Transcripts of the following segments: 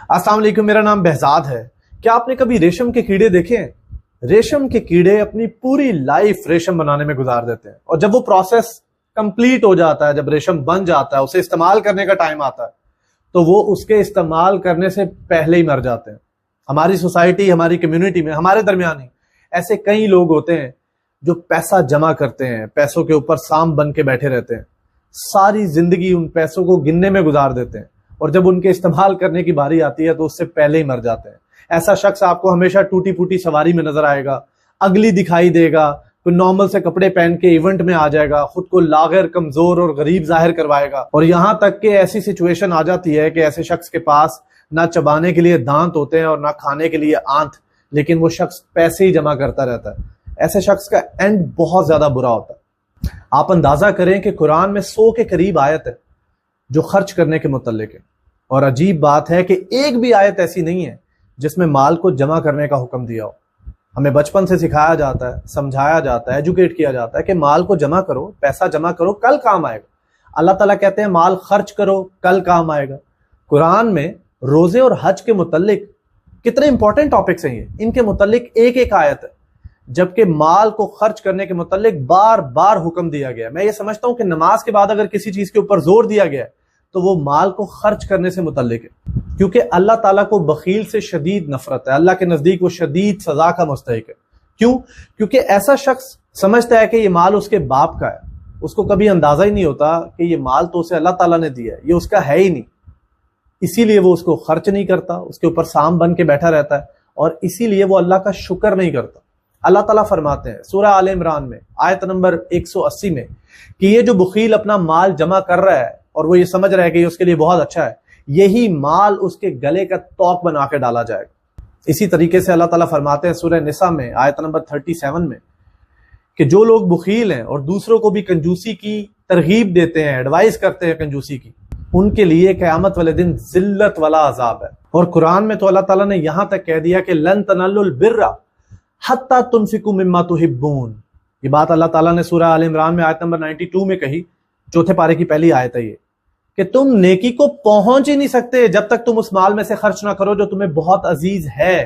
السلام علیکم، میرا نام بہزاد ہے۔ کیا آپ نے کبھی ریشم کے کیڑے دیکھے ہیں؟ ریشم کے کیڑے اپنی پوری لائف ریشم بنانے میں گزار دیتے ہیں، اور جب وہ پروسیس کمپلیٹ ہو جاتا ہے، جب ریشم بن جاتا ہے، اسے استعمال کرنے کا ٹائم آتا ہے، تو وہ اس کے استعمال کرنے سے پہلے ہی مر جاتے ہیں۔ ہماری سوسائٹی، ہماری کمیونٹی میں، ہمارے درمیان ہی ایسے کئی لوگ ہوتے ہیں جو پیسہ جمع کرتے ہیں، پیسوں کے اوپر سام بن کے بیٹھے رہتے ہیں، ساری زندگی ان پیسوں کو گننے میں گزار دیتے ہیں، اور جب ان کے استعمال کرنے کی باری آتی ہے تو اس سے پہلے ہی مر جاتے ہیں۔ ایسا شخص آپ کو ہمیشہ ٹوٹی پھوٹی سواری میں نظر آئے گا، اگلی دکھائی دے گا، کوئی نارمل سے کپڑے پہن کے ایونٹ میں آ جائے گا، خود کو لاغر، کمزور اور غریب ظاہر کروائے گا، اور یہاں تک کہ ایسی سچویشن آ جاتی ہے کہ ایسے شخص کے پاس نہ چبانے کے لیے دانت ہوتے ہیں اور نہ کھانے کے لیے آنت، لیکن وہ شخص پیسے ہی جمع کرتا رہتا ہے۔ ایسے شخص کا اینڈ بہت زیادہ برا ہوتا ہے۔ آپ اندازہ کریں کہ قرآن میں 100 کے قریب آیت ہے جو خرچ کرنے کے متعلق ہے، اور عجیب بات ہے کہ ایک بھی آیت ایسی نہیں ہے جس میں مال کو جمع کرنے کا حکم دیا ہو۔ ہمیں بچپن سے سکھایا جاتا ہے، سمجھایا جاتا ہے، ایجوکیٹ کیا جاتا ہے کہ مال کو جمع کرو، پیسہ جمع کرو، کل کام آئے گا۔ اللہ تعالیٰ کہتے ہیں مال خرچ کرو، کل کام آئے گا۔ قرآن میں روزے اور حج کے متعلق کتنے امپورٹنٹ ٹاپکس ہیں، ان کے متعلق ایک ایک آیت ہے، جبکہ مال کو خرچ کرنے کے متعلق بار بار حکم دیا گیا۔ میں یہ سمجھتا ہوں کہ نماز کے بعد اگر کسی چیز کے اوپر زور دیا گیا ہے تو وہ مال کو خرچ کرنے سے متعلق ہے، کیونکہ اللہ تعالیٰ کو بخیل سے شدید نفرت ہے۔ اللہ کے نزدیک وہ شدید سزا کا مستحق ہے۔ کیوں؟ کیونکہ ایسا شخص سمجھتا ہے کہ یہ مال اس کے باپ کا ہے، اس کو کبھی اندازہ ہی نہیں ہوتا کہ یہ مال تو اسے اللہ تعالیٰ نے دیا ہے، یہ اس کا ہے ہی نہیں، اسی لیے وہ اس کو خرچ نہیں کرتا، اس کے اوپر سام بن کے بیٹھا رہتا ہے، اور اسی لیے وہ اللہ کا شکر نہیں کرتا۔ اللہ تعالیٰ فرماتے ہیں سورہ آل عمران میں آیت نمبر 180 میں کہ یہ جو بخیل اپنا مال جمع کر رہا ہے اور وہ یہ سمجھ رہا ہے کہ یہ اس کے لیے بہت اچھا ہے، یہی مال اس کے گلے کا توق بنا کے ڈالا جائے گا۔ اسی طریقے سے اللہ تعالیٰ فرماتے ہیں سورہ نساء میں آیت نمبر 37 میں کہ جو لوگ بخیل ہیں اور دوسروں کو بھی کنجوسی کی ترغیب دیتے ہیں، ایڈوائز کرتے ہیں کنجوسی کی، ان کے لیے قیامت والے دن ذلت والا عذاب ہے۔ اور قرآن میں تو اللہ تعالیٰ نے یہاں تک کہہ دیا کہ لن تنالوا البر حتی تنفقوا مما تحبون۔ یہ بات اللہ تعالیٰ نے سورہ آل عمران میں آیت نمبر 92 میں کہی، چوتھے پارے کی پہلی آیت ہے یہ، کہ تم نیکی کو پہنچ ہی نہیں سکتے جب تک تم اس مال میں سے خرچ نہ کرو جو تمہیں بہت عزیز ہے۔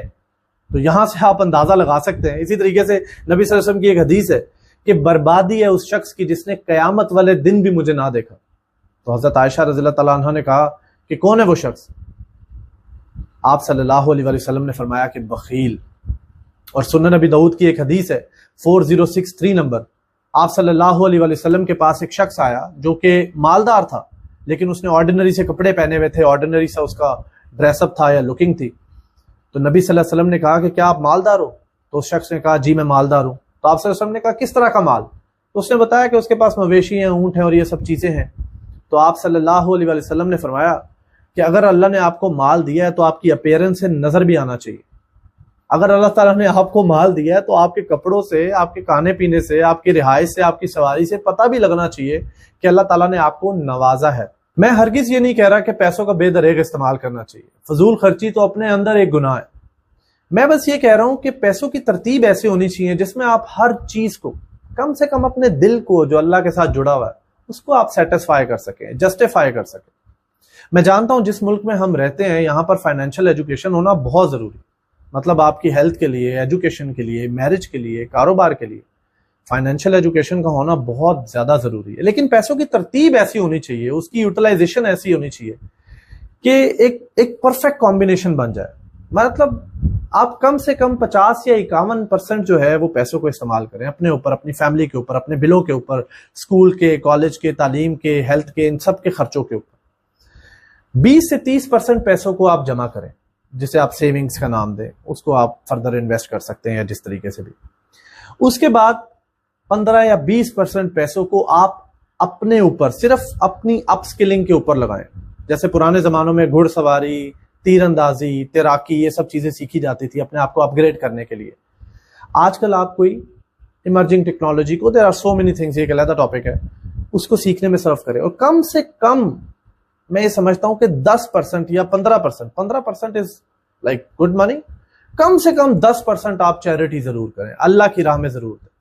تو یہاں سے آپ اندازہ لگا سکتے ہیں۔ اسی طریقے سے نبی صلی اللہ علیہ وسلم کی ایک حدیث ہے کہ بربادی ہے اس شخص کی جس نے قیامت والے دن بھی مجھے نہ دیکھا۔ تو حضرت عائشہ رضی اللہ تعالیٰ عنہ نے کہا کہ کون ہے وہ شخص؟ آپ صلی اللہ علیہ وسلم نے فرمایا کہ بخیل۔ اور سنن نبی داؤد کی ایک حدیث ہے 4063 نمبر، آپ صلی اللہ علیہ وسلم کے پاس ایک شخص آیا جو کہ مالدار تھا، لیکن اس نے آرڈینری سے کپڑے پہنے ہوئے تھے، آرڈینری سا اس کا ڈریس اپ تھا یا لکنگ تھی۔ تو نبی صلی اللہ علیہ وسلم نے کہا کہ کیا آپ مالدار ہو؟ تو اس شخص نے کہا جی میں مالدار ہوں۔ تو آپ صلی اللہ علیہ وسلم نے کہا کس طرح کا مال؟ تو اس نے بتایا کہ اس کے پاس مویشی ہیں، اونٹ ہیں اور یہ سب چیزیں ہیں۔ تو آپ صلی اللہ علیہ وسلم نے فرمایا کہ اگر اللہ نے آپ کو مال دیا ہے تو آپ کی اپیرنس سے نظر بھی آنا چاہیے۔ اگر اللہ تعالیٰ نے آپ کو مال دیا ہے تو آپ کے کپڑوں سے، آپ کے کھانے پینے سے، آپ کی رہائش سے، آپ کی سواری سے پتہ بھی لگنا چاہیے کہ اللہ تعالیٰ نے آپ کو نوازا ہے۔ میں ہرگز یہ نہیں کہہ رہا کہ پیسوں کا بے دریغ استعمال کرنا چاہیے، فضول خرچی تو اپنے اندر ایک گناہ ہے۔ میں بس یہ کہہ رہا ہوں کہ پیسوں کی ترتیب ایسی ہونی چاہیے جس میں آپ ہر چیز کو کم سے کم اپنے دل کو جو اللہ کے ساتھ جڑا ہوا ہے اس کو آپ سیٹسفائی کر سکیں، جسٹیفائی کر سکیں۔ میں جانتا ہوں جس ملک میں ہم رہتے ہیں یہاں پر فائنینشیل ایجوکیشن ہونا بہت ضروری، مطلب آپ کی ہیلتھ کے لیے، ایجوکیشن کے لیے، میرج کے لیے، کاروبار کے لیے فائنینشیل ایجوکیشن کا ہونا بہت زیادہ ضروری ہے، لیکن پیسوں کی ترتیب ایسی ہونی چاہیے، اس کی یوٹیلائزیشن ایسی ہونی چاہیے کہ ایک پرفیکٹ کمبینیشن بن جائے۔ مطلب آپ کم سے کم 50 یا 51% جو ہے وہ پیسوں کو استعمال کریں اپنے اوپر، اپنی فیملی کے اوپر، اپنے بلوں کے اوپر، اسکول کے، کالج کے، تعلیم کے، ہیلتھ کے، ان سب کے خرچوں کے اوپر۔ 20 سے 30% پیسوں کو آپ جمع کریں، جسے آپ سیونگز کا نام دیں، اس کو آپ فردر انویسٹ کر سکتے ہیں یا جس طریقے سے بھی۔ اس کے بعد 15 یا 20% پیسوں کو آپ اپنے اوپر، صرف اپنی اپ سکلنگ کے اوپر لگائیں۔ جیسے پرانے زمانوں میں گھڑ سواری، تیر اندازی، تیراکی، یہ سب چیزیں سیکھی جاتی تھی اپنے آپ کو اپ گریڈ کرنے کے لیے۔ آج کل آپ کوئی ایمرجنگ ٹیکنالوجی کو، there are so many things, یہ ایک علیحدہ ٹاپک ہے، اس کو سیکھنے میں صرف کریں، اور کم سے کم میں یہ سمجھتا ہوں کہ 10% یا 15% از لائک گڈ منی، کم سے کم 10% آپ چیریٹی ضرور کریں، اللہ کی راہ میں ضرور دیں۔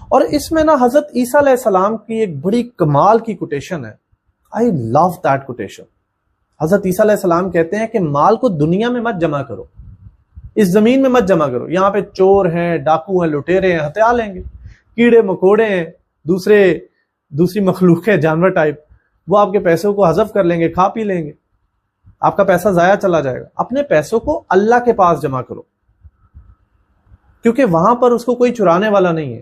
اور اس میں نا حضرت عیسیٰ علیہ السلام کی ایک بڑی کمال کی کوٹیشن ہے، آئی لو دیٹ کوٹیشن۔ حضرت عیسیٰ علیہ السلام کہتے ہیں کہ مال کو دنیا میں مت جمع کرو، اس زمین میں مت جمع کرو، یہاں پہ چور ہیں، ڈاکو ہیں، لٹیرے ہیں، ہتھیار لیں گے، کیڑے مکوڑے ہیں، دوسری مخلوق ہے، جانور ٹائپ، وہ آپ کے پیسوں کو حذف کر لیں گے، کھا پی لیں گے، آپ کا پیسہ ضائع چلا جائے گا۔ اپنے پیسوں کو اللہ کے پاس جمع کرو، کیونکہ وہاں پر اس کو کوئی چرانے والا نہیں ہے،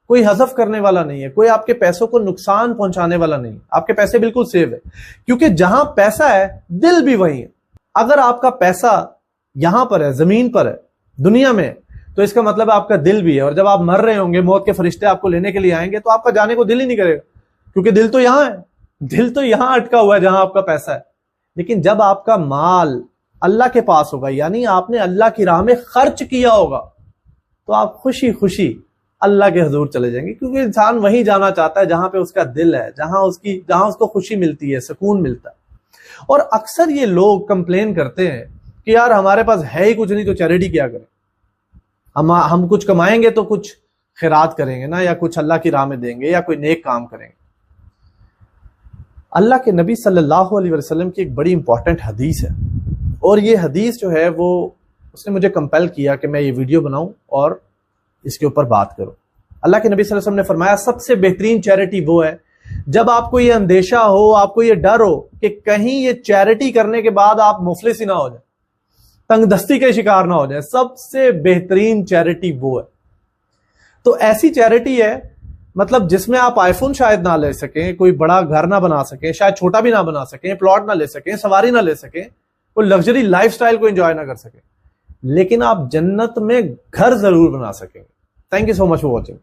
کوئی حذف کرنے والا نہیں ہے، کوئی آپ کے پیسوں کو نقصان پہنچانے والا نہیں ہے، آپ کے پیسے بالکل سیو ہے، کیونکہ جہاں پیسہ ہے دل بھی وہیں ہے۔ اگر آپ کا پیسہ یہاں پر ہے، زمین پر ہے، دنیا میں، تو اس کا مطلب آپ کا دل بھی ہے، اور جب آپ مر رہے ہوں گے، موت کے فرشتے آپ کو لینے کے لیے آئیں گے تو آپ کا جانے کو دل ہی نہیں کرے گا، کیونکہ دل تو یہاں ہے، دل تو یہاں اٹکا ہوا ہے جہاں آپ کا پیسہ ہے۔ لیکن جب آپ کا مال اللہ کے پاس ہوگا، یعنی آپ نے اللہ کی راہ میں خرچ کیا ہوگا، تو آپ خوشی خوشی اللہ کے حضور چلے جائیں گے، کیونکہ انسان وہیں جانا چاہتا ہے جہاں پہ اس کا دل ہے، جہاں اس کو خوشی ملتی ہے، سکون ملتا ہے۔ اور اکثر یہ لوگ کمپلین کرتے ہیں کہ یار ہمارے پاس ہے ہی کچھ نہیں تو چیریٹی کیا کریں، ہم کچھ کمائیں گے تو کچھ خیرات کریں گے نا، یا کچھ اللہ کی راہ میں دیں گے، یا کوئی نیک کام کریں گے۔ اللہ کے نبی صلی اللہ علیہ وسلم کی ایک بڑی امپورٹنٹ حدیث ہے، اور یہ حدیث جو ہے وہ اس نے مجھے کمپیل کیا کہ میں یہ ویڈیو بناؤں اور اس کے اوپر بات کروں۔ اللہ کے نبی صلی اللہ علیہ وسلم نے فرمایا سب سے بہترین چیریٹی وہ ہے جب آپ کو یہ اندیشہ ہو، آپ کو یہ ڈر ہو کہ کہیں یہ چیریٹی کرنے کے بعد آپ مفلس ہی نہ ہو جائیں، تنگ دستی کے شکار نہ ہو جائیں۔ سب سے بہترین چیریٹی وہ ہے۔ تو ایسی چیریٹی ہے مطلب جس میں آپ آئی فون شاید نہ لے سکیں، کوئی بڑا گھر نہ بنا سکیں، شاید چھوٹا بھی نہ بنا سکیں، پلاٹ نہ لے سکیں، سواری نہ لے سکیں، کوئی لگژری لائف سٹائل کو انجوائے نہ کر سکیں، لیکن آپ جنت میں گھر ضرور بنا سکیں۔ Thank you so much for watching.